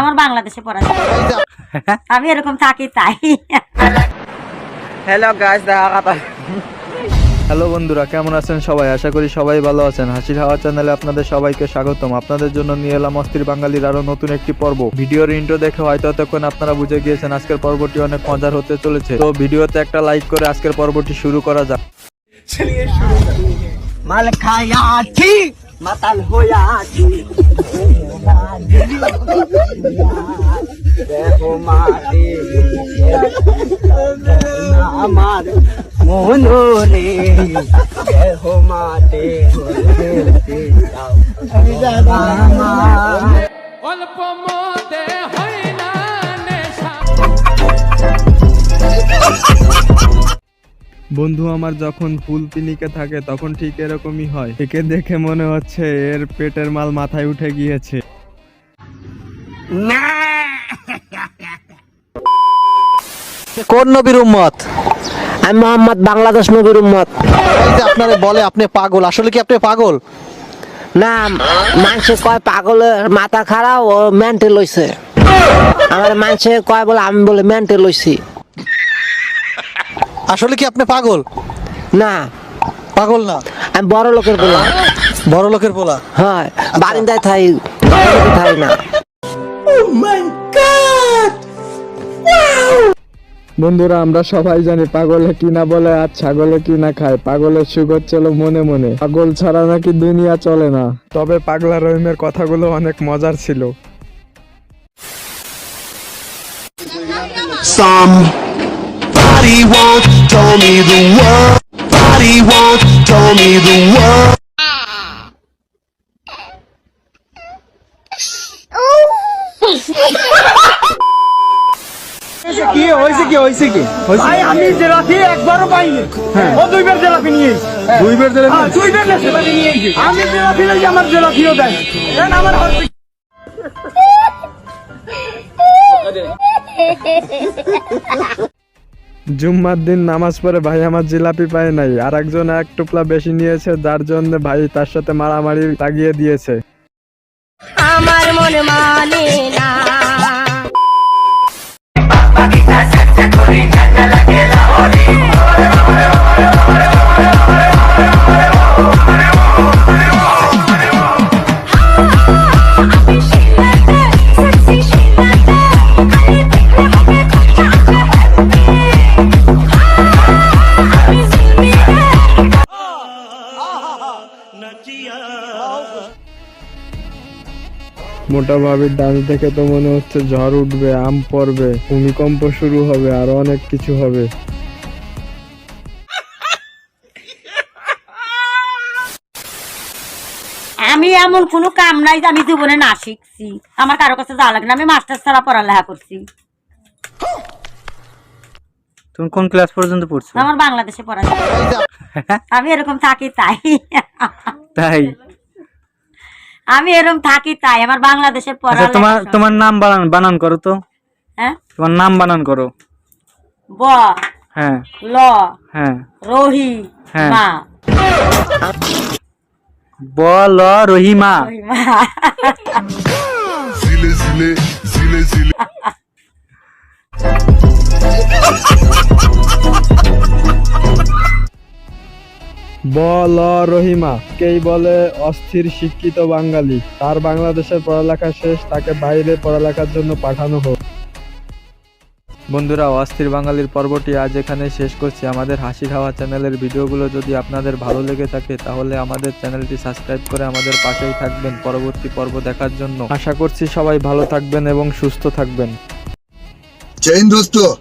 আমার বাংলাদেশে পড়াশোনা আমি এরকম থাকি তাই। হ্যালো গাইস, দেখা কথা। হ্যালো বন্ধুরা, কেমন আছেন সবাই? আশা করি সবাই ভালো আছেন। হাসির হাওয়া চ্যানেলে আপনাদের সবাইকে স্বাগতম। আপনাদের জন্য নিয়ে এলাম অস্থির বাঙালির আরো নতুন একটি পর্ব। ভিডিওর ইন্ট্রো দেখে হয়তো তখন আপনারা বুঝে গিয়েছেন আজকের পর্বটি অনেক মজার হতে চলেছে। তো ভিডিওতে একটা লাইক করে আজকের পর্বটি শুরু করা যাক। মাল খায়াছি মাতাল হইয়াছি দেখো মাটি আমার মনরে দেখো মাটি অল্প মতে হয় না নেশা। বন্ধু আমার যখন ফুল পিনিকে থাকে তখন ঠিক এরকমই হয়। একে দেখে মনে হচ্ছে এর পেটের মাল মাথায় উঠে গিয়েছে। কোন নবীর উম্মত? আমি মোহাম্মদ, বাংলাদেশ নবীর উম্মত। আপনারা বলে আপনি পাগল, আসলে কি আপনি পাগল? না, মানুষে কয় পাগলের মাথা খারাপ, ও মেন্টাল হইছে। আমার মানুষে কয় বলে আমি বলে মেন্টাল হইছি। আসলে কি আপনি পাগল? না, পাগল না, আমি বড় লোকের বলা। বড় লোকের পোলা। হয় বারিন্দায় থাই থাই না। বন্ধুরা, আমরা সবাই জানি পাগলে কি না বলে আর ছাগলে কি না খায়। পাগলের সুখ হচ্ছিল মনে মনে, পাগল ছাড়া নাকি দুনিয়া চলে না। তবে পাগলা রহিমের কথাগুলো অনেক মজার ছিল। Somebody once told me the world. Somebody once told me the world. কি হইছে কি হইছে কি? ভাই আমি জেলাপি একবারও পাইনি। ও দুইবার জেলাপি নিয়েছি। দুইবার ধরে দুইবার জেলাপি নিয়েছি। আমি জেলাপি লই আমার জেলাপিও দেয়। দেন আমার হাতে। জুম্মার দিন নামাজ পড়ে ভাই আমার জিলাপি পায় নাই, আর একজন এক টুকলা বেশি নিয়েছে, যার জন্য ভাই তার সাথে মারামারি লাগিয়ে দিয়েছে। আমার মন মানে না। মোটা ভাবির ডান থেকে তো মনে হচ্ছে ঝড় উঠবে, আম পড়বে, ভূমিকম্প শুরু হবে, আরো অনেক কিছু হবে। আমি এমন কোনো কাম নাই যে আমি জীবনে না শিখছি। আমার কারো কাছে যাওয়া লাগে না। আমি মাস্টার ছাড়া পড়ালেখা করছি। তুমি কোন ক্লাস পর্যন্ত পড়ছো? আমার বাংলাদেশে পড়াশোনা আমি এরকম থাকি তাই। তাই? আমি এরকম থাকি তাই। আমার বাংলাদেশের আচ্ছা, পড়ালেখা তোমার নাম বানান করো তো। হ্যাঁ, তোমার নাম বানান করো। ব, হ্যাঁ ল, হ্যাঁ রহি, হ্যাঁ। মা। বল Rahima. Rahima. Zile zile zile zile. বল রহিমা কেই বলে অস্থির শিক্ষিত বাঙালি। তার বাংলাদেশের পড়ালেখা শেষ, তাকে বাইরে পড়ালেখার জন্য পাঠানো হোক। বন্ধুরা, অস্থির বাঙালির পর্বটি আজ এখানে শেষ করছি। আমাদের হাসির হাওয়া চ্যানেলের ভিডিওগুলো যদি আপনাদের ভালো লেগে থাকে তাহলে আমাদের চ্যানেলটি সাবস্ক্রাইব করে আমাদের পাশেই থাকবেন পরবর্তী পর্ব দেখার জন্য। আশা করছি সবাই ভালো থাকবেন এবং সুস্থ থাকবেন। Chain dosto.